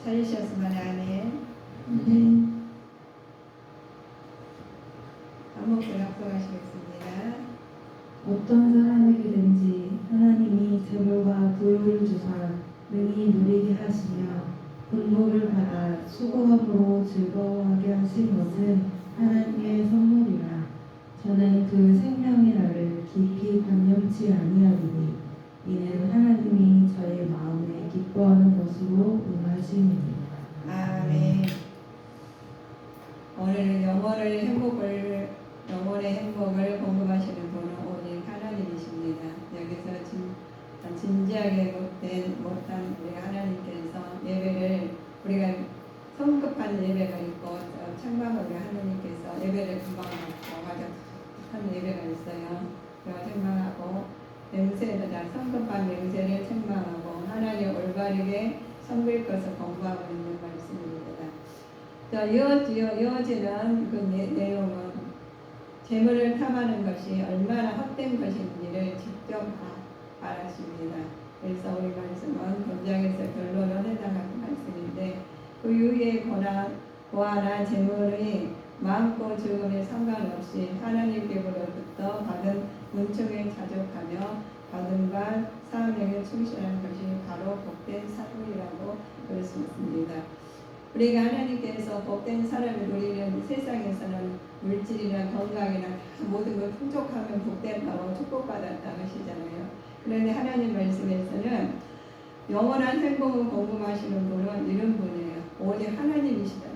찾으셨으면 아멘. 네. 한목을 합독하시겠습니다. 어떤 사람에게든지 하나님이 재물과 부유를 주사 능히 누리게 하시며 분노를 받아 수고함으로 즐거워하게 하신 것은 하나님의 선물이라. 저는 그 생명이라를 깊이 관념치 아니하리니 이는 하나님이 저의 마음에 기뻐하는 것으로 응하심이니라. 아멘. 오늘은 영혼의 행복을 궁금하시는 분은 오직 하나님이십니다. 여기서 진지하게 못한 우리 하나님께서 예배를, 우리가 성급한 예배가 있고 책망을 하나님께서 예배를 금방 하고 아주 한 예배가 있어요. 그걸 책망하고 성급한 명세를 책망하고 하나님 올바르게 섬길 것을 공부하고 있는 말씀입니다. 이어지는 그 내용은 재물을 탐하는 것이 얼마나 헛된 것인지를 직접 말하십니다. 그래서 우리 말씀은 본장에서 결론을 해당하는 말씀인데, 그 이후에 고아나 재물이 많고 적음에 상관없이 하나님께로부터 받은 은총에 자족하며 받은 바 사명에 충실하는 것이 바로 복된 삶이라고 볼 수 있습니다. 우리가 하나님께서 복된 삶을 누리는 세상에서는 물질이나 건강이나 모든 걸 풍족하면 복된다고 축복받았다 하시잖아요. 그런데 하나님 말씀에서는 영원한 행복을 궁금하시는 분은 이런 분이에요. 오직 하나님이시다.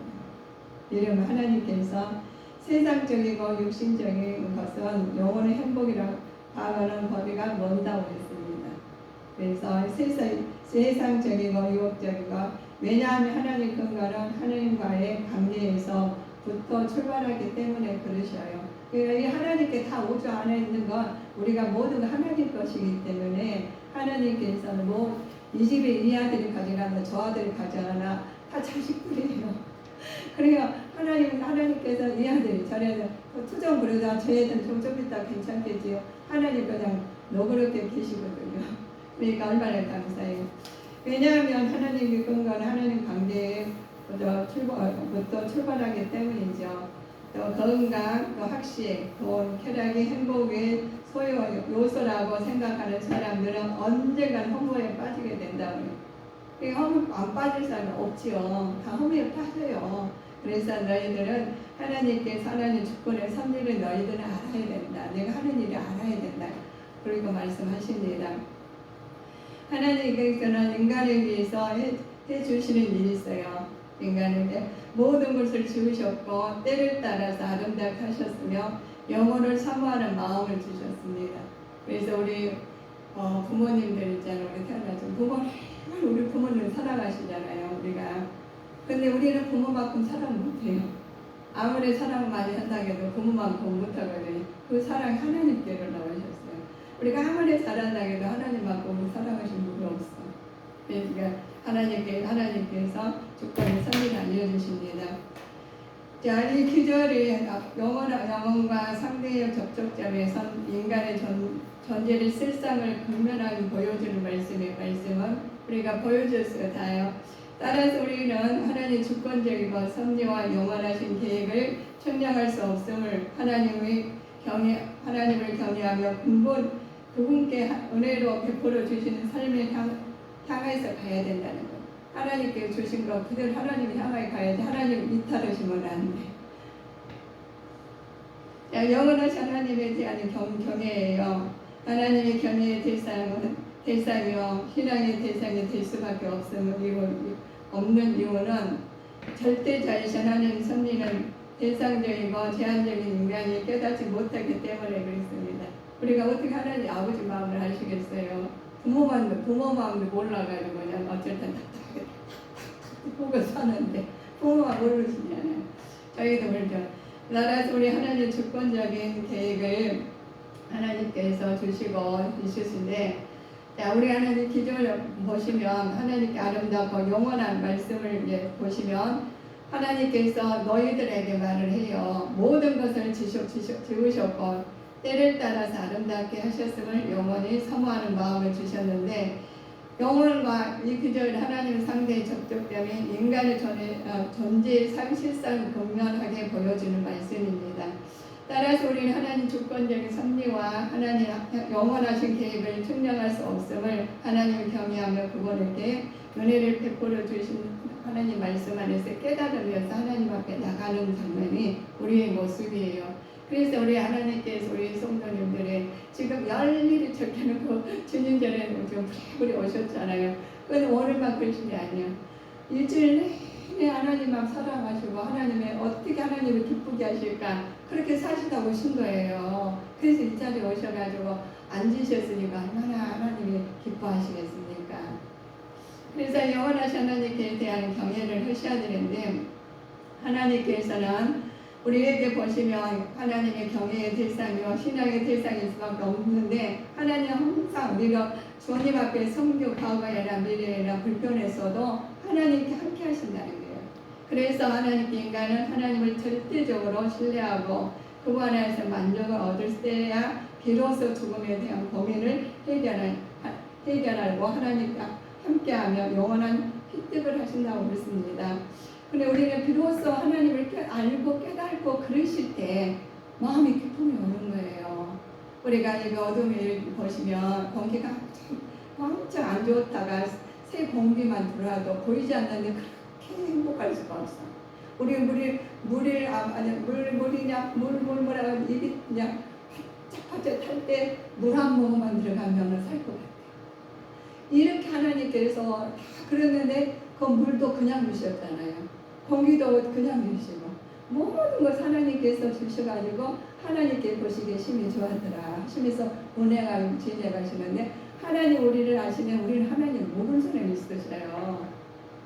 이름 하나님께서 세상적이고 육신적인 것은 영혼의 행복이라고 하는 거리가 먼다고 했습니다. 그래서 세상적이고 유혹적이고, 왜냐하면 하나님 근거는 하나님과의 관계에서부터 출발하기 때문에 그러셔요. 그러니까 이 하나님께 다 우주 안에 있는 건 우리가 모두 하나님 것이기 때문에 하나님께서는 뭐 이 집에 이 아들이 가져가나 저 아들이 가져가나 다 자식들이에요. 그러니까 하나님께서 이 아들이 저래서 투정 부르다 저 애들 좀 이따 괜찮겠지요. 하나님 그냥 너그럽게 계시거든요. 그러니까 얼마나 감사해요. 왜냐하면 하나님의 근거는 하나님 관계부터 출발하기 때문이죠. 또 건강, 또 학식, 돈, 쾌락이 행복의 소유 요소라고 생각하는 사람들은 언젠간 허무에 빠지게 된다고요. 허무 안 빠질 사람은 없지요. 다 허무에 빠져요. 그래서 너희들은 하나님께서 하나님 주권의 섭리를 너희들은 알아야 된다. 내가 하는 일을 알아야 된다. 그리고 말씀하십니다. 하나님께서는 인간을 위해서 해주시는 일이 있어요. 인간에게 모든 것을 지으셨고 때를 따라서 아름답게 하셨으며 영혼을 사모하는 마음을 주셨습니다. 그래서 우리 부모님들 있잖아요. 우리 태어나서 우리 부모님 사랑하시잖아요. 우리가. 근데 우리는 부모만큼 사랑 못해요. 아무리 사랑을 많이 한다고 해도 부모만큼 못하거든요. 그 사랑 하나님께로 나오셨어요. 우리가 아무리 잘한다고 해도 하나님만큼 우리 사랑하신 분이 없어. 그러니까 하나님께서 주권의 섭리를 알려주십니다. 자, 이 기절이 영혼과 상대의 접촉점에서 인간의 존재를 실상을 극명하게 보여주는 말씀은 우리가 보여줬어요. 다요. 따라서 우리는 하나님 주권적이고 섭리와 영원하신 계획을 청량할 수 없음을 하나님을 경외하며 그분께 은혜로 베풀어 주시는 삶을 향해서 가야 된다는 것. 하나님께 주신 거 그대로 하나님을 향해 가야지. 하나님 이탈하시면 안 돼. 영원하신 하나님에 대한 경외예요. 하나님의 경외의 대상이요 신앙의 대상이 될 수밖에 없는 이유는 절대자이신 하나님 섭리는 대상적이고 제한적인 인간이 깨닫지 못하기 때문에 그렇습니다. 우리가 어떻게 하나님 아버지 마음을 아시겠어요? 부모 마음도 몰라가지고 그냥 어쨌든 탁탁 보고 사는데 부모가 모르시잖아요. 저희도 그렇죠. 따라서 우리 하나님 주권적인 계획을 하나님께서 주시고 있으신데, 자, 우리 하나님 기존을 보시면 하나님께 아름답고 영원한 말씀을 이제 보시면 하나님께서 너희들에게 말을 해요. 모든 것을 지으셨고 때를 따라서 아름답게 하셨음을 영원히 사모하는 마음을 주셨는데, 영혼과 이기절 하나님 상대의 접촉점이 인간의 존재의 상실성을 극명하게 보여주는 말씀입니다. 따라서 우리는 하나님 주권적인 섭리와 하나님 영원하신 계획을 증명할 수 없음을 하나님을 경외하며 그분에게 은혜를 베풀어 주신 하나님 말씀 안에서 깨달으면서 하나님 앞에 나가는 장면이 우리의 모습이에요. 그래서 우리 하나님께서 우리 성도님들의 지금 열일이 적혀놓고 주님 전에 좀 부랴부랴 오셨잖아요. 그건 오늘만 그러신 게 아니에요. 일주일 내내 하나님만 사랑하시고 하나님의 어떻게 하나님을 기쁘게 하실까 그렇게 사시다 오신 거예요. 그래서 이 자리에 오셔가지고 앉으셨으니까 얼마나 하나님이 기뻐하시겠습니까? 그래서 영원하신 하나님께 대한 경외를 하셔야 되는데 하나님께서는 우리에게 보시면 하나님의 경외의 대상이요 신앙의 대상일 수밖에 없는데 하나님 항상 우리가 주님 앞에 성교 과거에나 미래에나 불편했어도 하나님께 함께 하신다는 거예요. 그래서 하나님께 인간은 하나님을 절대적으로 신뢰하고 그분 안에서 만족을 얻을 때야 비로소 죽음에 대한 고민을 해결하고 하나님과 함께하며 영원한 획득을 하신다고 그랬습니다. 근데 우리는 비로소 하나님을 알고 깨닫고 그러실 때 마음이 기쁨이 오는 거예요. 우리가 이 어둠을 보시면 공기가 엄청 안 좋다가 새 공기만 들어와도 보이지 않는데 그렇게 행복할 수가 없어. 우리 물이냐 입이 그냥 바짝바짝 탈 때 물 한 모금만 들어가면 살 것 같아. 이렇게 하나님께서 다 그랬는데 그 물도 그냥 주셨잖아요. 공기도 그냥 주시고 모든 것 하나님께서 주셔가지고 하나님께 보시기에 심히 좋았더라 하시면서 은혜가 지내가시는데 하나님 우리를 아시면 우리는 하나님 모든 사람이 있으셔요.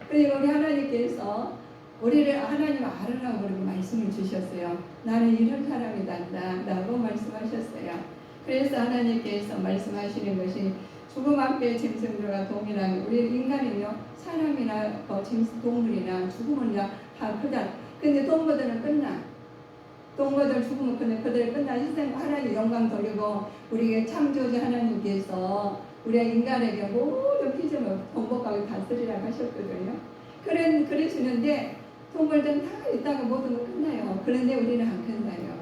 그리고 우리 하나님께서 우리를 하나님 알으라고 그렇게 말씀을 주셨어요. 나는 이런 사람이다 라고 말씀하셨어요. 그래서 하나님께서 말씀하시는 것이 죽음 앞에 짐승들과 동일한 우리 인간은요 사람이나 동물이나 죽음은요 다 그다. 근데 동물들은 끝나. 동물들 죽으면 그대로 끝나. 희생 하나님 영광 돌리고 우리에게 창조주 하나님께서 우리 인간에게 모든 피조물 번복하게 다스리라고 하셨거든요. 그러시는데 동물들은 다 있다가 모든 거 끝나요. 그런데 우리는 안 끝나요.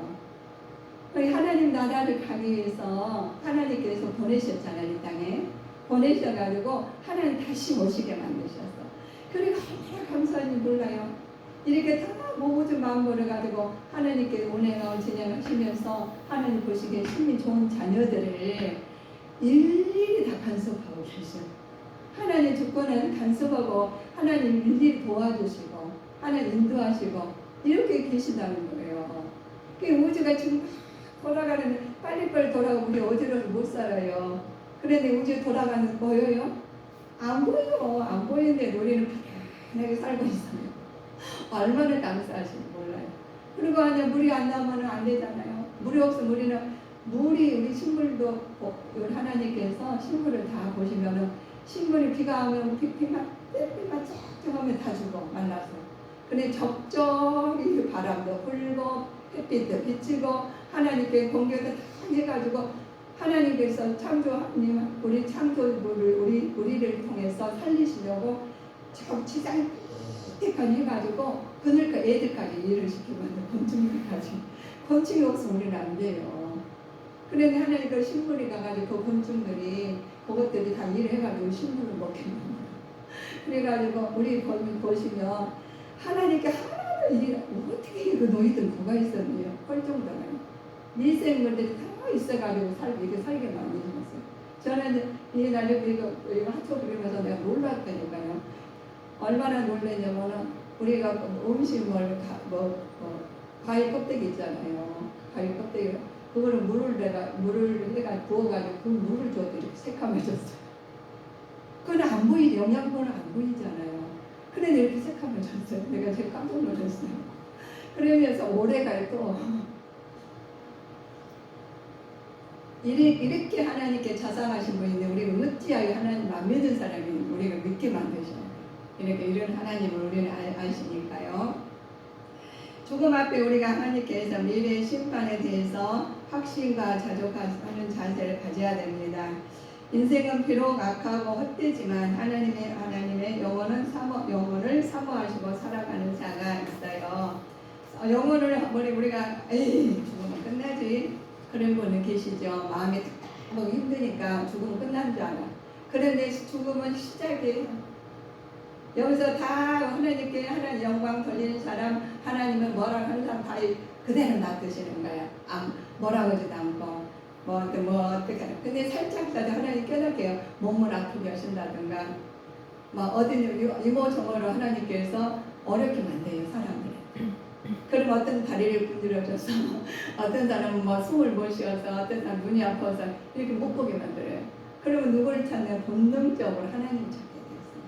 하나님 나라를 가기 위해서 하나님께서 보내셨잖아요. 이 땅에 보내셔가지고 하나님 다시 모시게 만드셨어. 그리고 얼마나 감사한지 몰라요. 이렇게 다 모든 마음으로 가지고 하나님께 은혜가 진행하시면서 하나님 보시기에 심히 좋은 자녀들을 일일이 다 간섭하고 계셔. 하나님 주권은 간섭하고 하나님 일일이 도와주시고 하나님 인도하시고 이렇게 계시다는 거예요. 그 우주가 지금 돌아가는 빨리빨리 돌아가고 우리 어디로 못 살아요. 그런데 우주 돌아가는 거 보여요? 안 보여. 안 보이는데 우리는 편하게 살고 있어요. 얼마나 감사하신지 몰라요. 그리고 아니 물이 안 나오면 안 되잖아요. 물이 없으면 우리 식물도 우리 하나님께서 식물을 다 보시면은 식물이 비가 오면 비만 쫙쫙하면 다 죽어 말라서. 근데 적절히 바람도 불고 햇빛도 비치고 하나님께 공격도 다 해가지고 하나님께서 창조하님 우리 창조물을 우리를 통해서 살리시려고 지상 끝까지 해가지고 그늘까 애들까지 일을 시키면 곤충들까지 곤충이 없으면 우리는 안 돼요. 그런데 하나님 그 식물이 가가지고 그 곤충들이 그것들이 다 일을 해가지고 식물을 먹겠는 거예요. 그래가지고 우리 거기 보시면 하나님께 하나도 일 어떻게 이거 너희들 뭐가 있었네요. 할 정도는 미생물들이 다 있어가지고 이렇게 살게 만드셨어요. 저는 이 날에 이거 학교 그리면서 내가 놀랐다니까요. 얼마나 놀랐냐면은 우리가 음식물 과일 껍데기 있잖아요. 과일 껍데기 그거를 물을 해가 부어가지고 그 물을 줘도 이렇게 새카매졌어요. 그건 안 보이지. 영양분은 안 보이잖아요. 그런데 이렇게 새카매졌어요. 내가 제가 깜짝 놀랐어요. 그러면서 올해가 또 이렇게 하나님께 자상하신 분인데 우리가 어찌하여 하나님 안 믿은 사람이 우리가 믿게 만드셔요. 이렇게 이런 하나님을 우리는 아시니까요. 죽음 앞에 우리가 하나님께서 미래의 심판에 대해서 확신과 자족하는 자세를 가져야 됩니다. 인생은 비록 악하고 헛되지만 하나님의 영혼을 사모하시고 살아가는 자가 있어요. 영혼을 우리가 에이 죽으면 끝나지 그런 분은 계시죠. 마음이 너무 힘드니까 죽으면 끝난 줄 알아. 그런데 죽음은 시작이에요. 여기서 다 하나님께 하나님 영광 돌리는 사람, 하나님은 뭐라고 하는 사람 다 그대로 놔두시는 거야. 뭐라고 하지도 않고 어떻게 근데 살짝라도 하나님 깨닫게요. 몸을 아프게 하신다든가 어딘 이모저모로 하나님께서 어렵게 만들어요 사람을. 그럼 어떤 다리를 분들어줘서 어떤 사람은 숨을 못 쉬어서 어떤 사람은 눈이 아파서 이렇게 못 보게 만들어요. 그러면 누구를 찾냐? 본능적으로 하나님 찾게 됐어요.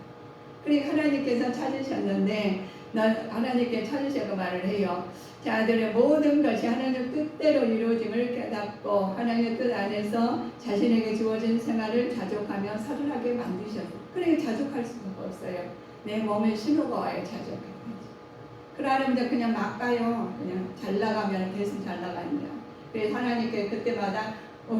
그러니까 하나님께서 찾으셨는데 하나님께 찾으셔서 말을 해요. 자들의 모든 것이 하나님 뜻대로 이루어짐을 깨닫고 하나님의 뜻 안에서 자신에게 주어진 생활을 자족하며 살아나게 만드셨어요. 그러니까 자족할 수가 없어요. 내 몸에 신호가 와요. 자족하는 거지. 그러면 이제 그냥 막 가요. 그냥 잘 나가면 계속 잘 나가냐. 그래서 하나님께 그때마다 너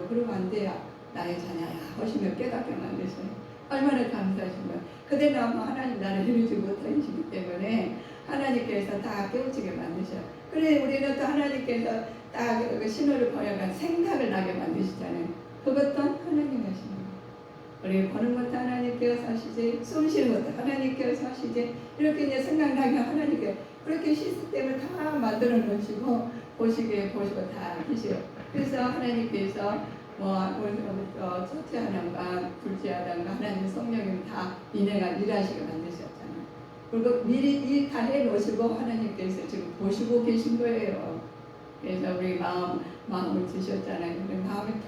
그러면 안 돼요. 나의 자녀야 하시며 깨닫게 만드셔요. 얼마나 감사하신 거예요. 그대로 하나님 나를 이루지 못하시기 때문에 하나님께서 다 깨우치게 만드셔요. 그래 우리는 또 하나님께서 딱 신호를 보여가 생각을 나게 만드시잖아요. 그것도 하나님 하시는 거예요. 우리 보는 것도 하나님께서 하시지, 숨 쉬는 것도 하나님께서 하시지, 이렇게 이제 생각나게 하나님께 그렇게 시스템을 다 만들어 놓으시고 보시고 다 계세요. 그래서 하나님께서 첫째 하나님과 둘째 하나님과 하나님 성령님 다 일하시게 만드셨잖아요. 그리고 미리 다 해놓으시고 하나님께서 지금 보시고 계신 거예요. 그래서 우리 마음을 주셨잖아요. 우리 마음이 탁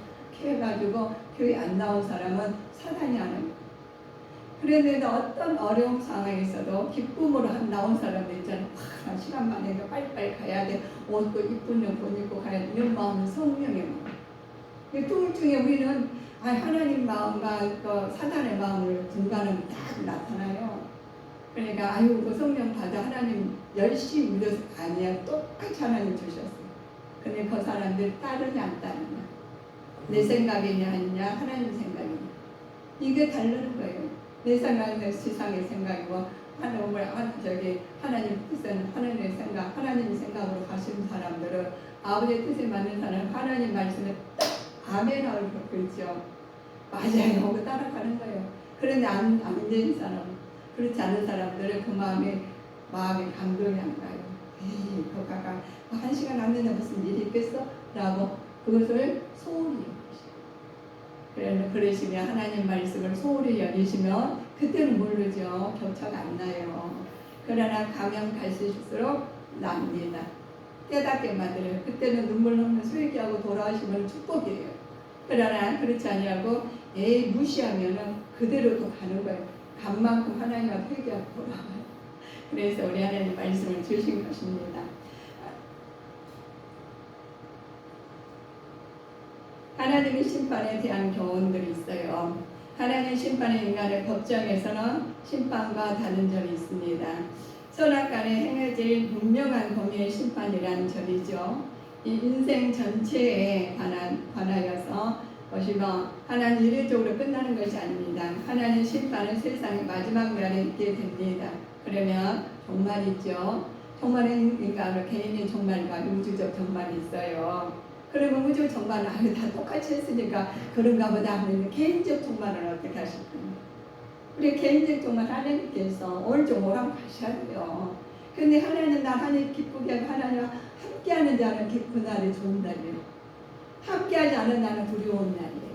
해가지고 교회 안 나온 사람은 사단이 하는 거예요. 그런데 어떤 어려운 상황에서도 기쁨으로 나온 사람들 있잖아요. 시간 많으니까 빨리빨리 가야 돼. 옷도 이쁜 옷 입고 가야 돼. 이런 마음은 성령의 마음. 둘 중에 우리는 하나님 마음과 사단의 마음을 분간하면 딱 나타나요. 그러니까 그 성령 받아 하나님 열심히 믿어서 아니야. 똑같이 하나님 주셨어요. 근데 그 사람들 따르냐 안 따르냐. 내 생각이냐 아니냐 하나님 생각이냐. 이게 다르는 거예요. 내 생각은 세상의 생각이고 하나님 뜻은 하나님의 생각, 하나님 생각으로 가시는 사람들은 아버지의 뜻에 맞는 사람 하나님 말씀에 딱 아멘하고 그렇죠. 맞아요. 하고 따라가는 거예요. 그런데 안 되는 사람, 그렇지 않은 사람들은 그 마음이 감동이 안 가요. 에이, 그거가 1시간 안 되냐 무슨 일이 있겠어? 라고 그것을 소홀히 여기시고 그러시면 하나님 말씀을 소홀히 여기시면 그때는 모르죠. 격차가 안 나요. 그러나 가면 갈수록 납니다. 깨닫게 만들어요. 그때는 눈물 흘리면서 회개하고 돌아오시면 축복이에요. 그러나 그렇지 아니하고 무시하면은 그대로 또 가는 거예요. 간 만큼 하나님한테 회개하고 돌아와요. 그래서 우리 하나님 말씀을 주신 것입니다. 하나님의 심판에 대한 교훈들이 있어요. 하나님 심판의 인간의 법정에서는 심판과 다른 점이 있습니다. 선악간에 행해질 분명한 공의의 심판이라는 점이죠. 이 인생 전체에 관하여서 보시면 하나님 이례적으로 끝나는 것이 아닙니다. 하나님 심판은 세상의 마지막 날에 있게 됩니다. 그러면 종말 있죠. 종말은 그러니까 개인의 종말과 우주적 종말이 있어요. 그러면 우주 종말은 다 똑같이 했으니까 그런가 보다 하면 개인적 종말은 어떻게 하실 겁니까? 우리 개인적 종말 하나님께서 오른쪽 오라고 하셔야 돼요. 근데 하나님 날 하나님 기쁘게 하고 하나님 함께하는 자는 기쁜 날이 좋은 날이에요. 함께하지 않은 날은 두려운 날이에요.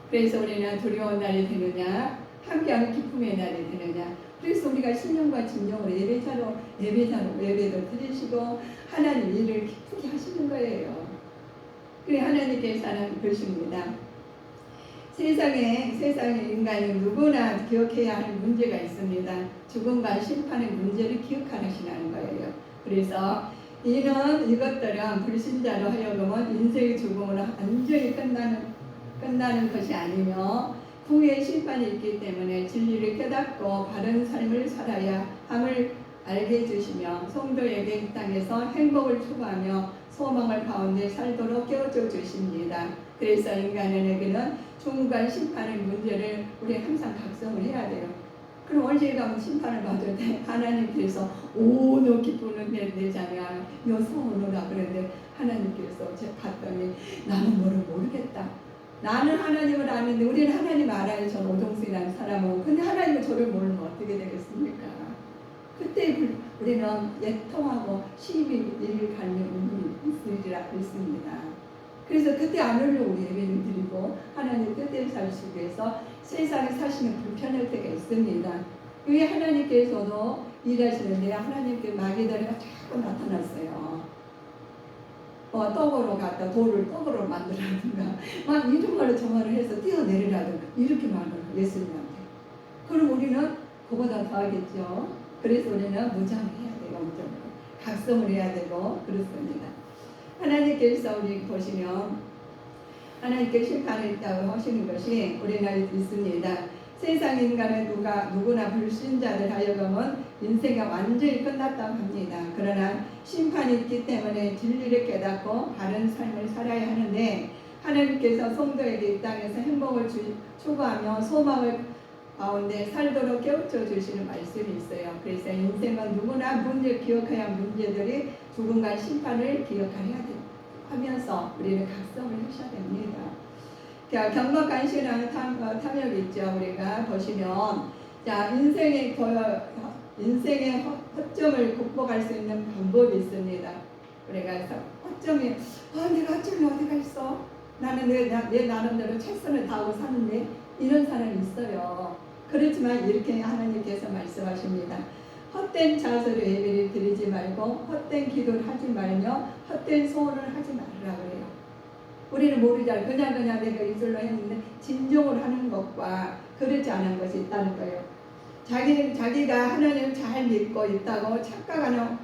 그래서 우리는 두려운 날이 되느냐 함께하는 기쁨의 날이 되느냐. 그래서 우리가 신령과 진정으로 예배도 드리시고 하나님 일을 기쁘게 하시는 거예요. 그래 하나님께서는 그러십니다. 세상에 인간은 누구나 기억해야 할 문제가 있습니다. 죽음과 심판의 문제를 기억하시는 거예요. 그래서 이것들은 불신자로 하여금은 인생의 죽음으로 완전히 끝나는 것이 아니며 후에 심판이 있기 때문에 진리를 깨닫고 바른 삶을 살아야 함을 알게 해주시며 성도에게 이 땅에서 행복을 추구하며 소망을 가운데 살도록 깨워줘 주십니다. 그래서 인간에게는 중간 심판의 문제를 우리 항상 각성을 해야 돼요. 그럼 언제 가면 심판을 받을 때 하나님께서 너 기쁘는 내 자녀야 너 성으로라 그러는데 하나님께서 제가 봤더니 나는 너를 모르겠다. 나는 하나님을 아는데 우리는 하나님 알아요. 저는 오동수이라는 사람은. 근데 하나님은 저를 모르면 어떻게 되겠습니까? 그때 우리는 애통하고 시비 일갈는 부분이 있으리라 했습니다. 그래서 그때 안 오려고 우리 예배를 드리고 하나님 뜻대로 살기 위해서 세상에 사시는 불편할 때가 있습니다. 왜 하나님께서도 일하시는데 하나님께 마귀들이 자꾸 나타났어요. 떡으로 갖다 돌을 떡으로 만들라든가 막 이런 말을 저 말을 해서 뛰어내리라든가 이렇게 말을 예수님한테. 그럼 우리는 그보다 더 하겠죠. 그래서 우리는 무장해야 돼요. 무장을. 각성을 해야 되고 그렇습니다. 하나님께서 우리 보시면 하나님께 심판을 있다고 하시는 것이 우리나라에 있습니다. 세상 인간은 누구나 불신자들 하여금은 인생이 완전히 끝났다고 합니다. 그러나 심판이 있기 때문에 진리를 깨닫고 바른 삶을 살아야 하는데 하나님께서 성도에게 이 땅에서 행복을 추구하며 소망을 가운데 살도록 깨우쳐 주시는 말씀이 있어요. 그래서 인생은 누구나 기억해야 할 문제들이 죽음과 심판을 기억해야 하면서 우리는 각성을 하셔야 됩니다. 경박한 신앙 탐욕이 있죠. 우리가 보시면 인생의 허점을 극복할 수 있는 방법이 있습니다. 우리가 허점이 내가 허점이 어디가 있어? 나는 내 나름대로 최선을 다하고 사는데 이런 사람이 있어요. 그렇지만 이렇게 하나님께서 말씀하십니다. 헛된 자세로 예배를 드리지 말고 헛된 기도를 하지 말며 헛된 소원을 하지 말으라 그래요. 우리는 모르잖아요. 그냥 내가 이절로 했는데 진정을 하는 것과 그렇지 않은 것이 있다는 거예요. 자기가 하나님을 잘 믿고 있다고 착각하는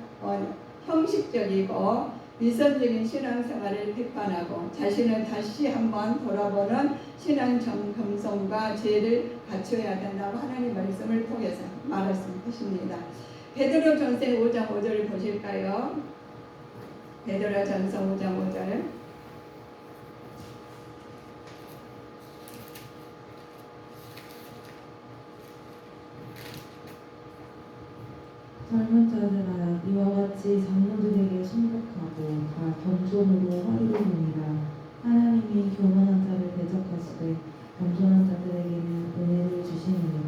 형식적이고 위선적인 신앙생활을 비판하고 자신을 다시 한번 돌아보는 신앙 정금성과 죄를 갖춰야 된다고 하나님 말씀을 통해서 말씀하십니다. 베드로전서 5장 5절을 보실까요? 베드로전서 5장 5절. 젊은 자들아 이와 같이 장로들에게 순복하고 다 겸손으로 화이루니라. 하나님이 교만한 자를 대적하시되 겸손한 자들에게는 은혜를 주시느니라.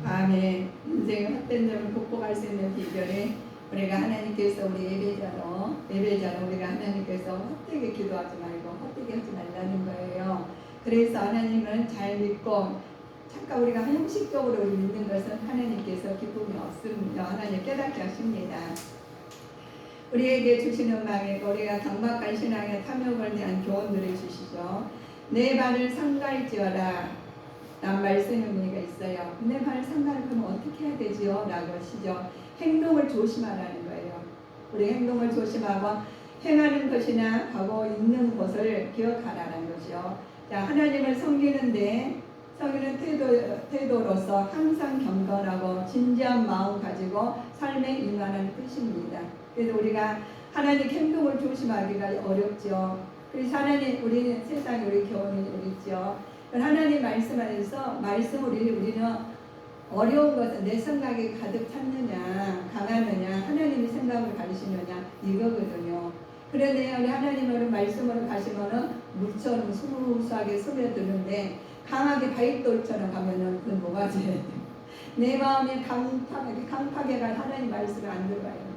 아멘. 인생의 헛된 점을 극복할 수 있는 비결이 우리가 하나님께서 우리 예배자로 우리가 하나님께서 헛되게 기도하지 말고 헛되게 하지 말라는 거예요. 그래서 하나님은 잘 믿고 잠깐 우리가 형식적으로 믿는 것은 하나님께서 기쁨이 없습니다. 하나님 깨닫게 하십니다. 우리에게 주시는 마음에 우리가 강박한 신앙의 탐욕을 대한 교훈들을 주시죠. 내 발을 삼갈지어라 라는 말씀이 있어요. 내 발을 삼가는 그럼 어떻게 해야 되지요? 라고 하시죠. 행동을 조심하라는 거예요. 우리 행동을 조심하고 행하는 것이나 가고 있는 곳을 기억하라는 것이요. 하나님을 섬기는 태도로서 항상 경건하고 진지한 마음 가지고 삶에 임하는 뜻입니다. 그래서 우리가 하나님 행동을 조심하기가 어렵죠. 그래서 하나님 우리 세상에 우리 교훈이 있죠. 하나님 말씀 안에서 우리는 어려운 것은 내 생각이 가득 찼느냐 강하느냐 하나님의 생각을 가르치느냐 이거거든요. 그런데 우리 하나님으로 말씀으로 가시면은 물처럼 스무스하게 스며드는데 강하게 바위돌처럼 가면은 그건 뭐가 돼요? 내 마음이 강팍해가 하나님 말씀을 안 들어가요.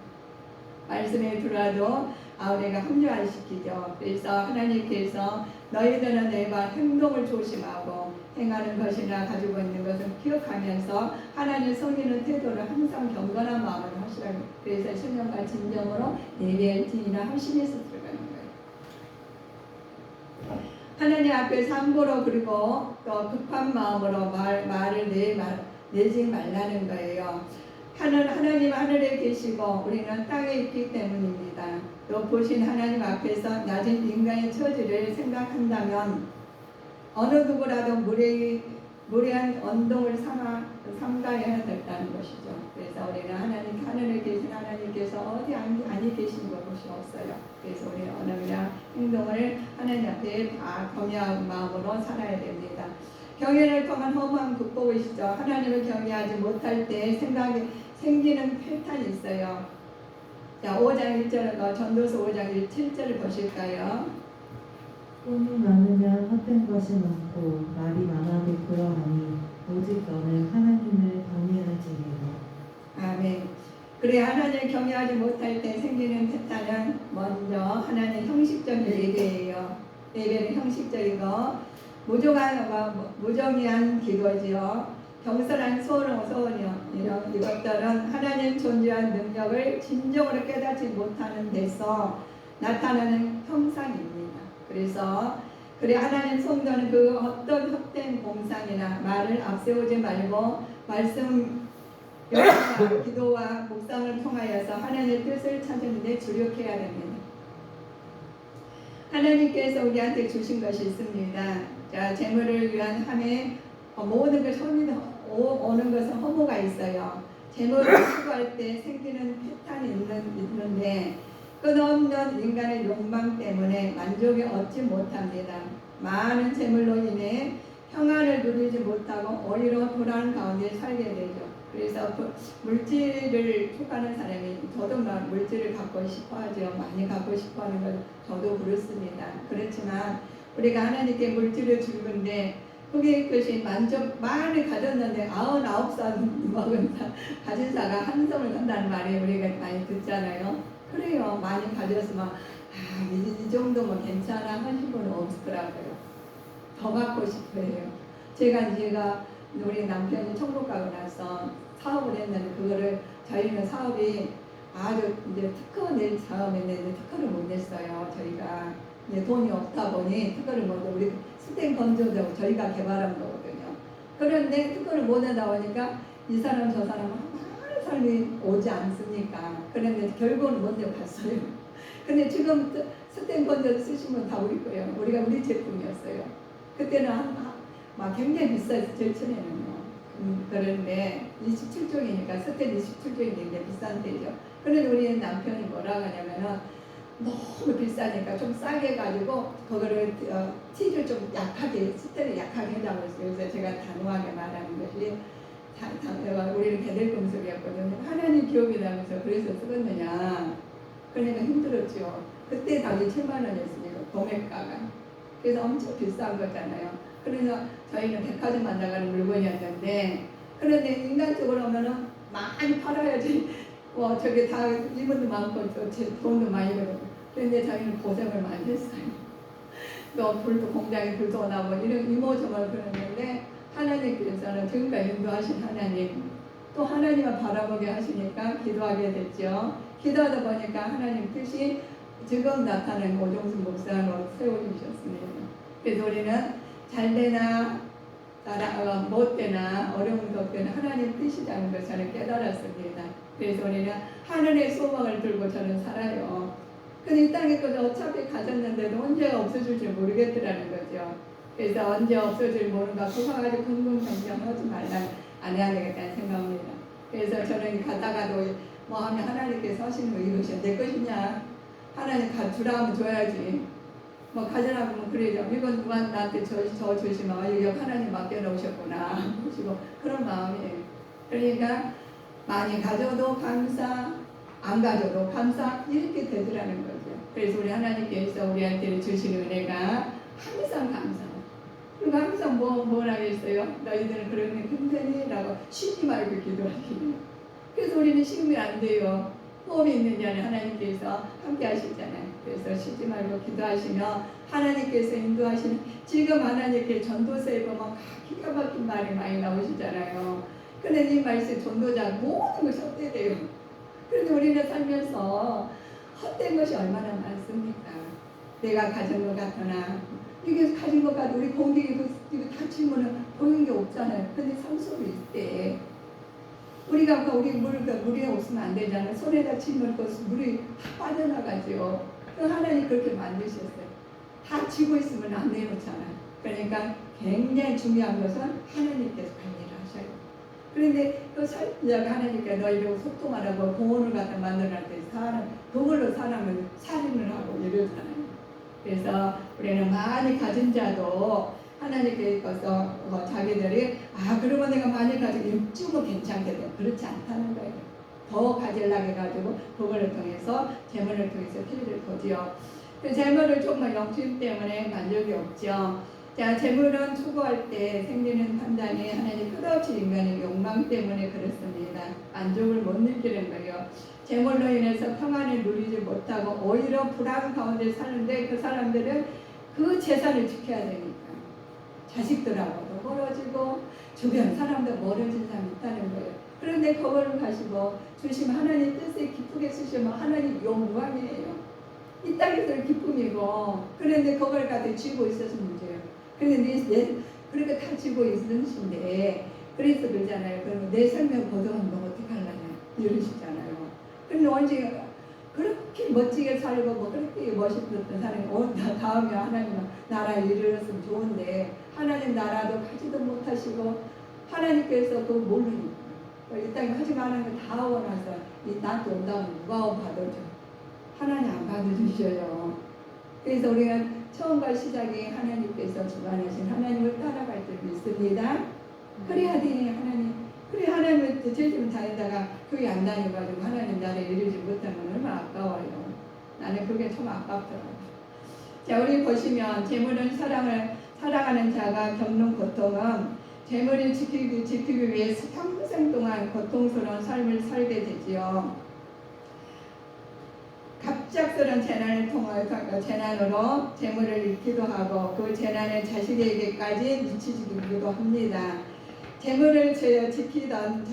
말씀에 들어와도 우리가 합리화시키죠. 그래서 하나님께서 너희들은 내 말 행동을 조심하고 행하는 것이나 가지고 있는 것을 기억하면서 하나님 섬기는 태도를 항상 경건한 마음으로 하시라고. 그래서 신령과 진정으로 예배할지니라 하심에서 들어가는 거예요. 하나님 앞에 상고로 그리고 또 급한 마음으로 말을 내지 말라는 거예요. 하나님 하늘에 계시고 우리는 땅에 있기 때문입니다. 또 보신 하나님 앞에서 낮은 인간의 처지를 생각한다면 어느 누구라도 무례한 언동을 삼가야 된다는 것이죠. 그래서 우리는 하나님 하늘에 계신 하나님 하나님께서 어디 아니 계신 곳이 없어요. 그래서 우리 언어나 행동을 하나님 앞에 다 경외한 마음으로 살아야 됩니다. 경외를 통한 허무함 극복이시죠. 하나님을 경외하지 못할 때 생각이 생기는 패턴이 있어요. 자, 5장 1절을 전도서 5장 7절을 보실까요? 꿈이 많으면 헛된 것이 많고 말이 많아도 그러하니 오직 너는 하나님을 경외할지니라. 아멘. 그래 하나님을 경외하지 못할 때 생기는 패턴은 먼저 하나님 형식적인 예배예요. 예배는 형식적이고 무정의한 기도지요. 경솔한 소원이요. 이것들은 하나님 존재한 능력을 진정으로 깨닫지 못하는 데서 나타나는 형상입니다. 그래서 그래 하나님 성도는 그 어떤 헛된 공상이나 말을 앞세우지 말고 말씀 역사, 기도와 묵상을 통하여서 하나님의 뜻을 찾는 데 주력해야 됩니다. 하나님께서 우리한테 주신 것이 있습니다. 자, 재물을 위한 함에 모든 것이 오는 것은 허무가 있어요. 재물을 추구할 때 생기는 패턴이 있는데 끝없는 인간의 욕망 때문에 만족이 얻지 못합니다. 많은 재물로 인해 평안을 누리지 못하고 오히려 불안 가운데 살게 되죠. 그래서 물질을 촉구하는 사람이 저도 막 물질을 갖고 싶어하죠. 많이 갖고 싶어하는 걸 저도 그렇습니다. 그렇지만 우리가 하나님께 물질을 주는데 그것이 많이 가졌는데 99살 먹은 가진 자가 한성을 한다는 말이 우리가 많이 듣잖아요. 그래요. 많이 가졌으면 이 정도면 괜찮아 하신 분은 없더라고요. 더 갖고 싶어요. 제가 우리 남편이 천국 가고 나서 사업을 했는데 그거를 저희는 사업이 아주 이제 특허 낼 사업인데 특허를 못 냈어요. 저희가 이제 돈이 없다 보니 특허를 못 내. 우리 스텐 건조도 저희가 개발한 거거든요. 그런데 특허를 못 내다 보니까 이 사람 저 사람 많은 사람이 오지 않습니까? 그런데 결국은 못 내봤어요. 근데 지금 스텐 건조 쓰시면 다 우리 거예요. 우리 제품이었어요. 그때는 막 굉장히 비쌌어요. 제일 처음에는요. 그런데 27종이니까 스텐 27종이 굉장히 비싼 데죠. 그런데 우리 남편이 뭐라고 하냐면은 너무 비싸니까 좀 싸게 가지고 그거를 티를 좀 약하게 스텐을 약하게 해달라고 했어요. 그래서 제가 단호하게 말하는 것이 우리는 배들금속이었거든요. 하나님 기억이 나면서 그래서 쓰겠느냐. 그러니까 힘들었죠. 그때 당시 7만 원이었으니까 도매가가. 그래서 엄청 비싼 거잖아요. 그래서 저희는 백화점만 나가는 물건이었는데 그런데 인간적으로 하면은 많이 팔아야지 저게 다 일본도 많고 돈도 많이 들고 그런데 저희는 고생을 많이 했어요. 또 공장에 불도 나고 이런 이모저모 그랬는데 하나님께서는 지금까지 인도하신 하나님 또 하나님을 바라보게 하시니까 기도하게 됐죠. 기도하다 보니까 하나님 뜻이 지금 나타난 오종순 목사로 세워주셨습니다. 그래서 우리는 잘되나 못되나 어려운 것들은 하나님 뜻이라는 것을 저는 깨달았습니다. 그래서 우리는 하늘의 소망을 들고 저는 살아요. 근데 이 땅에 것을 어차피 가졌는데도 언제가 없어질지 모르겠더라는 거죠. 그래서 언제 없어질지 모른다. 그거 가지고 궁금증하지 안 해야 되겠다는 생각입니다. 그래서 저는 가다가도 하면 하나님께서 하시는 거 이것이 내 것이냐. 하나님 주라 하면 줘야지. 가져라고 그래요. 이건 누가 나한테 저 주시면 여기 하나님 맡겨놓으셨구나. 그런 마음이에요. 그러니까 많이 가져도 감사, 안 가져도 감사 이렇게 되더라는 거죠. 그래서 우리 하나님께서 우리한테 주시는 은혜가 항상 감사해요. 그리고 항상 뭐라 했어요? 너희들은 그러면 힘드니? 라고 쉬지 말고 기도하시네요. 그래서 우리는 쉬면 안 돼요. 호흡이 있는 자는 하나님께서 함께 하시잖아요. 그래서 쉬지 말고 기도하시며 하나님께서 인도하시는 지금 하나님께 전도서에 보면 기가 막힌 말이 많이 나오시잖아요. 그런데 이 말씀 전도자 모든 것이 헛되대요. 그런데 우리는 살면서 헛된 것이 얼마나 많습니까? 내가 가진 것 같으나 이게 가진 것 같아 우리 공기 이거 다치면은 보이는 게 없잖아요. 근데 상속이 있대. 우리가 물에 없으면 안 되잖아요. 손에다 치면 물이 다 빠져나가죠. 하나님 그렇게 만드셨어요. 다 쥐고 있으면 안 내놓잖아요. 그러니까 굉장히 중요한 것은 하나님께서 관리를 하셔요. 그런데 또 하나님께 너희를 소통하라고 공원을 갖다 만들어놨더니 그걸로 사람을 살인을 하고 이러잖아요. 그래서 우리는 많이 가진 자도 하나님께서 자기들이 그러면 내가 많이 가지고 육주면 괜찮겠다. 그렇지 않다는 거예요. 더 가지려고 해가지고 그걸 통해서 재물을 통해서 피해를 보지요. 그 재물을 정말 영심 때문에 만족이 없죠. 자, 재물은 추구할 때 생기는 판단이 하나님 끝없이 인간의 욕망 때문에 그렇습니다. 만족을 못 느끼는 거예요. 재물로 인해서 평안을 누리지 못하고 오히려 불안 가운데 사는데 그 사람들은 그 재산을 지켜야 되니까 자식들하고도 멀어지고 주변 사람도 멀어진 사람이 있다는 거예요. 그런데 그걸 가지고 주시면 하나님 뜻에 기쁘게 쓰시면 하나님 영광이에요. 이 땅에서 기쁨이고 그런데 그걸 가지고 쥐고 있어서 문제예요. 그런데 그렇게 다 쥐고 있으신데 그래서 그러잖아요. 그러면 내 생명 보존하면 어떻게 하려냐 이러시잖아요. 근데 언제 그렇게 멋지게 살고 뭐 그렇게 멋있었던 사람이 다음에 하나님 나라에 이르렀으면 좋은데 하나님 나라도 가지도 못하시고 하나님께서 그거 모르니까 이 땅에 하지만 하나님 다 하고 나서 이 나한테 온다면 누가 받아줘? 하나님 안 받아주셔요. 그래서 우리가 처음과 시작에 하나님께서 주관하신 하나님을 따라갈 줄 믿습니다. 그래야 돼 하나님. 그래 하나님을 제일 다니다가 교회 안 다녀가지고 하나님 나라에 이르지 못하면 얼마나 아까워요. 나는 그게 참 아깝더라고요. 자, 우리 보시면 재물은 사랑하는 자가 겪는 고통은 재물을 지키기 위해 평생 동안 고통스러운 삶을 살게 되지요. 갑작스런 재난으로 재물을 잃기도 하고 그 재난을 자식에게까지 미치기도 합니다. 재물을 지키던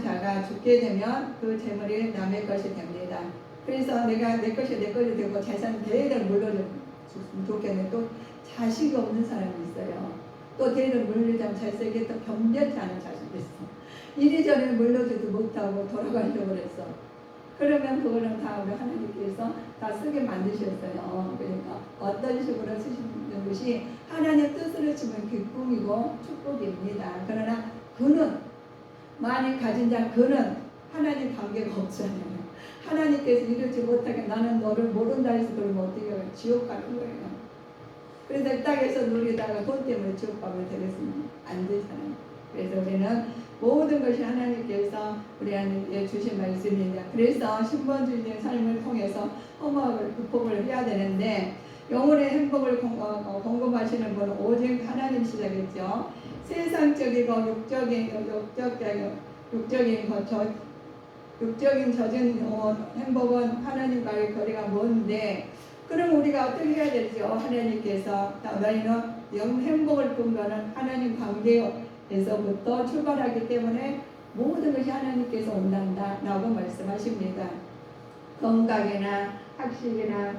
자가 죽게 되면 그 재물이 남의 것이 됩니다. 그래서 내 것이 되고 재산 대대로 물려줬으면 좋겠는데 또 자식이 없는 사람이 있어요. 또 대대로 물려주면 자식에게 또 변변치 않은 자식이 있어. 이리저리 물려주도 못하고 돌아가려고 그랬어. 그러면 그거는 다 우리 하나님께서 다 쓰게 만드셨어요. 그러니까 어떤 식으로 쓰시는 것이 하나님 뜻으로 치면 기쁨이고 축복입니다. 그러나 그는 많이 가진 자 그는 하나님 관계가 없잖아요. 하나님께서 이루지 못하게 나는 너를 모른다 해서 그러면 어떻게 해요? 지옥 가는 거예요. 그래서 이 땅에서 누리다가 돈 때문에 지옥 가면 되겠으면 안 되잖아요. 그래서 우리는 모든 것이 하나님께서 우리한테 주신 말씀입니다. 그래서 신본주의의 삶을 통해서 허무함을 극복을 해야 되는데 영혼의 행복을 공급하시는 분은 오직 하나님이시겠죠. 세상적이고 육적인 젖은 행복은 하나님과의 거리가 먼데 그럼 우리가 어떻게 해야 되죠? 하나님께서 너희는 행복을 꿈꾸는 하나님 관계에서부터 출발하기 때문에 모든 것이 하나님께서 온단다 라고 말씀하십니다. 건강이나 학식이나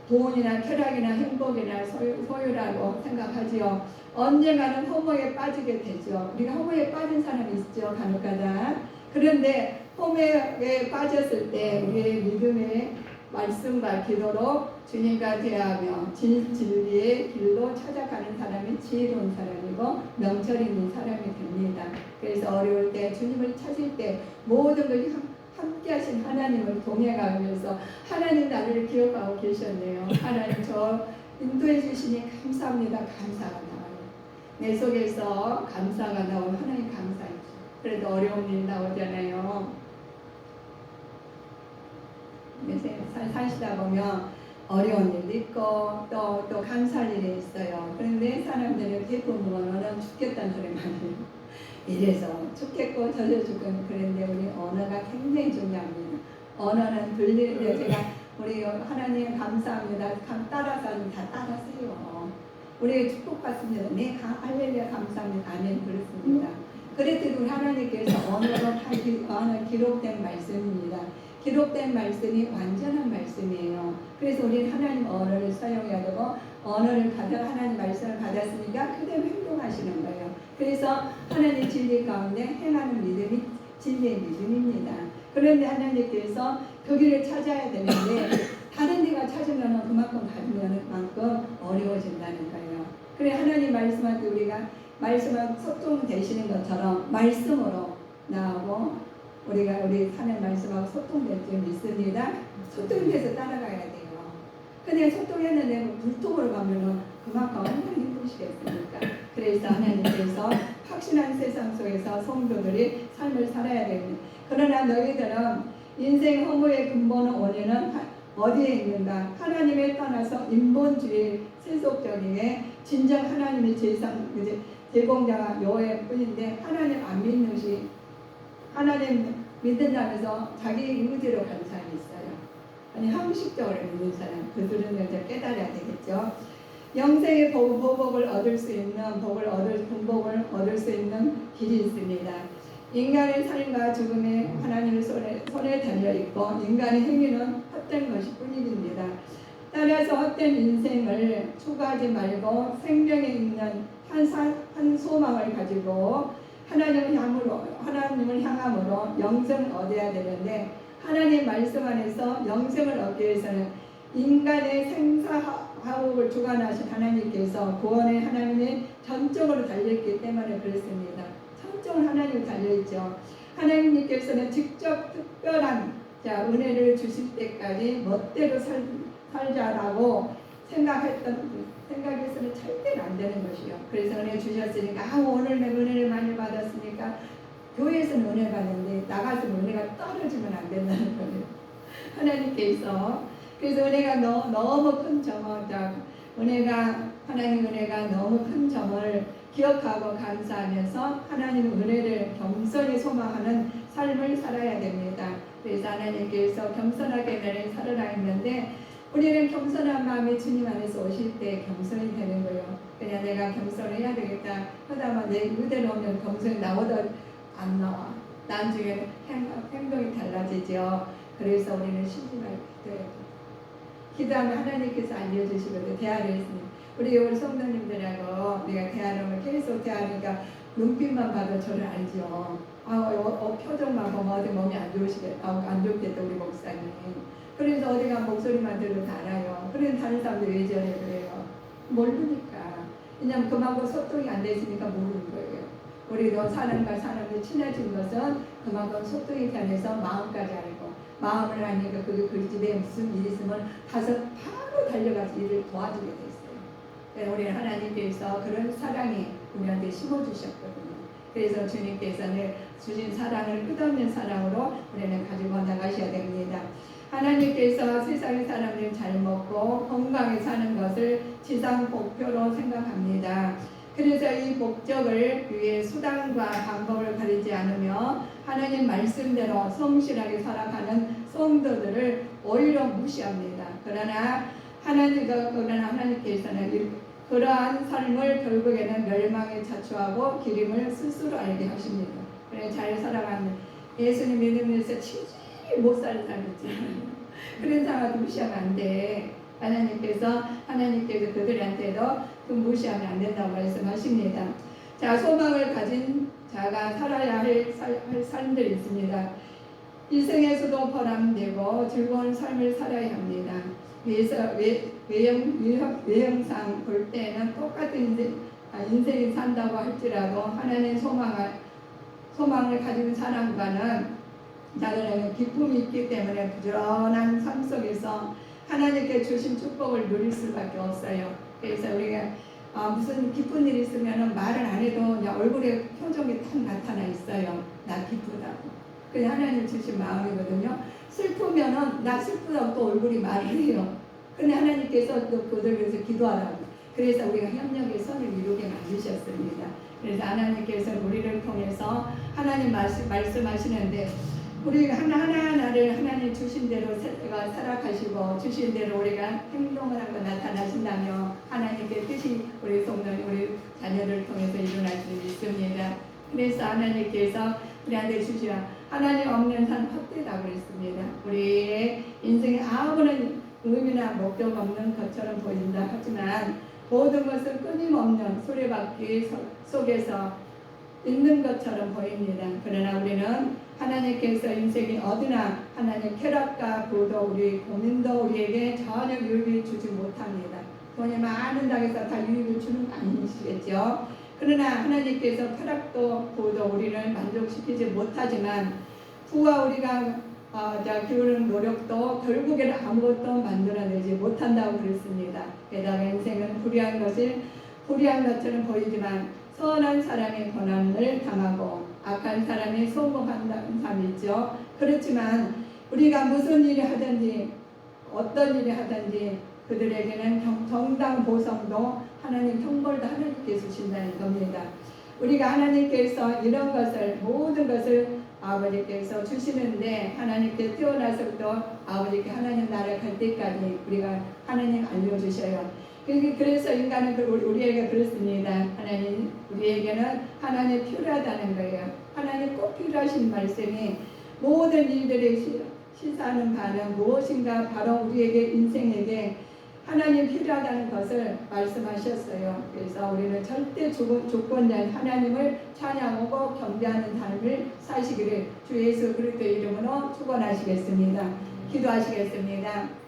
돈이나 쾌락이나 행복이나 소유라고 생각하지요. 언젠가는 허무에 빠지게 되죠. 우리가 허무에 빠진 사람이 있죠. 간혹가다. 그런데 허무에 빠졌을 때 우리의 믿음의 말씀과 기도로 주님과 대하며 진리의 길로 찾아가는 사람이 지혜로운 사람이고 명철 있는 사람이 됩니다. 그래서 어려울 때 주님을 찾을 때 모든 것이 함께 하신 하나님을 동행하기 위해서 하나님 나를 기억하고 계셨네요. 하나님 저 인도해 주시니 감사합니다. 감사가 나와요. 내 속에서 감사가 나오면 하나님 감사해요. 그래도 어려운 일 나오잖아요. 사시다 보면 어려운 일도 있고 또 감사할 일이 있어요. 그런데 사람들은 대부분은 죽겠다는 소리 많이 해요. 이래서 죽겠고 저저 죽겠고 그런데 우리 언어가 굉장히 중요합니다. 언어는 들리는데 제가 우리 하나님 감사합니다. 따라서 다 따라서요. 우리 축복받습니다. 네, 할렐루야 감사합니다. 아멘 그렇습니다. 그랬더니 우리 하나님께서 언어로 다 기록된 말씀입니다. 기록된 말씀이 완전한 말씀이에요. 그래서 우리는 하나님 언어를 사용해야 되고 언어를 하나님 말씀을 받았으니까 그대로 행동하시는 거예요. 그래서 하나님 진리 가운데 행하는 믿음이 진리의 믿음입니다. 그런데 하나님께서 그 길을 찾아야 되는데 다른 데가 찾으면 그만큼 받으면 만큼 어려워진다는 거예요. 그래 하나님 말씀할 때 우리가 말씀은 소통되시는 것처럼 말씀으로 나하고 우리 사는 말씀하고 소통될 줄 믿습니다. 소통돼서 따라가야 돼요. 근데 소통했는데 불통으로 가면은 그만큼 얼마나 힘드시겠습니까? 그래서 하나님께서 확신한 세상 속에서 성도들이 삶을 살아야 됩니다. 그러나 너희들은 인생 허무의 근본 원인은 어디에 있는가? 하나님에 떠나서 인본주의 세속적이게 진정 하나님의 제공자가 여호와일 뿐인데 하나님 안 믿는 시 하나님 믿는다면서 자기 의지로 가는 사람이 있어요. 아니 형식적으로 믿는 사람, 그들은 이제 깨달아야 되겠죠. 영생의 보복을 얻을 수 있는 분복을 얻을 수 있는 길이 있습니다. 인간의 삶과 죽음이 하나님의 손에 달려 있고 인간의 행위는 헛된 것이 뿐입니다. 따라서 헛된 인생을 추구하지 말고 생명에 있는 한 소망을 가지고 하나님을 향함으로 영생을 얻어야 되는데 하나님 말씀 안에서 영생을 얻기 위해서는 인간의 생사화복을 주관하신 하나님께서 구원의 하나님이 전적으로 달려있기 때문에 그렇습니다. 전적으로 하나님이 달려있죠. 하나님께서는 직접 특별한 은혜를 주실 때까지 멋대로 살자라고 생각해서는 절대로 안 되는 것이요. 그래서 은혜 주셨으니까 오늘 내가 은혜를 많이 받았으니까 교회에서는 은혜 받는데 나가서 은혜가 떨어지면 안 된다는 거예요. 하나님께서 그래서 은혜가 너무 큰 점을 하나님 은혜가 너무 큰 점을 기억하고 감사하면서 하나님 은혜를 겸손히 소망하는 삶을 살아야 됩니다. 그래서 하나님께서 겸손하게 나를 살아라 했는데 우리는 겸손한 마음이 주님 안에서 오실 때 겸손이 되는 거예요. 그냥 내가 겸손해야 되겠다 하다만 내 의대로 오면 겸손이 나오다 안 나와. 나중에 행동이 달라지죠. 그래서 우리는 신중하게 기도해야 돼요. 기도하면 하나님께서 알려주시거든요. 대화를 했으니 우리 성도님들하고 우리가 대화를 계속 대하니까 눈빛만 봐도 저를 알죠. 표정만 보면 어디 몸이 안 좋겠다 우리 목사님. 그래서 어디가 목소리만 들어도 다 알아요. 그래서 다른 사람들 왜 저래 그래요. 모르니까. 왜냐면 그만큼 소통이 안 됐으니까 모르는 거예요. 우리도 사람과 사람이 친해진 것은 그만큼 소통이 되면서 마음까지 알고 마음을 하니까 그 집에 무슨 일이 있으면 바로 달려가서 일을 도와주게 됐어요. 우리는 하나님께서 그런 사랑이 우리한테 심어주셨거든요. 그래서 주님께서는 주신 사랑을 끝없는 사랑으로 우리는 가지고 나가셔야 됩니다. 하나님께서 세상의 사람들이 잘 먹고 건강히 사는 것을 지상 목표로 생각합니다. 그래서 이 목적을 위해 수단과 방법을 가리지 않으며 하나님 말씀대로 성실하게 살아가는 성도들을 오히려 무시합니다. 그러나 하나님께서는 그러한 삶을 결국에는 멸망에 자초하고 기림을 스스로 알게 하십니다. 그래 잘 살아가는 예수님 믿으면서 진실히 못 사는 사람 있잖아요. 그런 사람도 무시하면 안 돼. 하나님께서 그들한테도 그 무시하면 안 된다고 말씀하십니다. 자, 소망을 가진 자가 살아야 할 삶들이 있습니다. 이생에서도 보람되고 즐거운 삶을 살아야 합니다. 외형상 볼 때는 똑같은 인생이 산다고 할지라도 하나님의 소망을 가진 사람과는 자들에게 기쁨이 있기 때문에 부지런한 삶 속에서 하나님께 주신 축복을 누릴 수밖에 없어요. 그래서 우리가 무슨 기쁜 일이 있으면 말을 안 해도 그냥 얼굴에 표정이 딱 나타나 있어요. 나 기쁘다고. 그게 하나님 주신 마음이거든요. 슬프면은 나 슬프다고 또 얼굴이 말을 해요. 근데 하나님께서 또 그들 위해서 기도하라고. 그래서 우리가 협력의 선을 이루게 만드셨습니다. 그래서 하나님께서 우리를 통해서 하나님 말씀하시는데 우리가 하나하나를 하나님 주신 대로 살아가시고 주신 대로 우리가 행동을 하고 나타나신다며 하나님께 뜻이 우리 자녀를 통해서 일어날 수 있습니다. 그래서 하나님께서 우리한테 주시라 하나님 없는 삶 헛되다고 그랬습니다. 우리의 인생에 아무런 의미나 목적 없는 것처럼 보인다 하지만 모든 것은 끊임없는 수레바퀴 속에서 있는 것처럼 보입니다. 그러나 우리는 하나님께서 인생이 어디나 하나님 쾌락과 부도 우리 고민도 우리에게 전혀 유익을 주지 못합니다. 돈이 많은 당에서 다 유익을 주는 거 아니시겠죠? 그러나 하나님께서 쾌락도 부도 우리를 만족시키지 못하지만 부와 우리가 기울이는 노력도 결국에는 아무것도 만들어내지 못한다고 그랬습니다. 게다가 인생은 불의한 것처럼 보이지만 선한 사람의 고난을 당하고 악한 사람이 성공한다는 삶이 있죠. 그렇지만 우리가 무슨 일을 하든지 어떤 일을 하든지 그들에게는 정당 보상도 하나님 형벌도 하나님께서 주신다는 겁니다. 우리가 하나님께서 이런 것을 모든 것을 아버지께서 주시는데 하나님께 태어나서부터 아버지께 하나님 나라 갈 때까지 우리가 하나님 알려주셔요. 그래서 인간은 우리에게 그렇습니다. 하나님 우리에게는 하나님 필요하다는 거예요. 하나님 꼭 필요하신 말씀이 모든 일들이 시사하는 바는 무엇인가 바로 우리에게 인생에게 하나님 필요하다는 것을 말씀하셨어요. 그래서 우리는 절대 조건자인 하나님을 찬양하고 경배하는 삶을 사시기를 주 예수 그리스도의 이름으로 축원하시겠습니다. 기도하시겠습니다.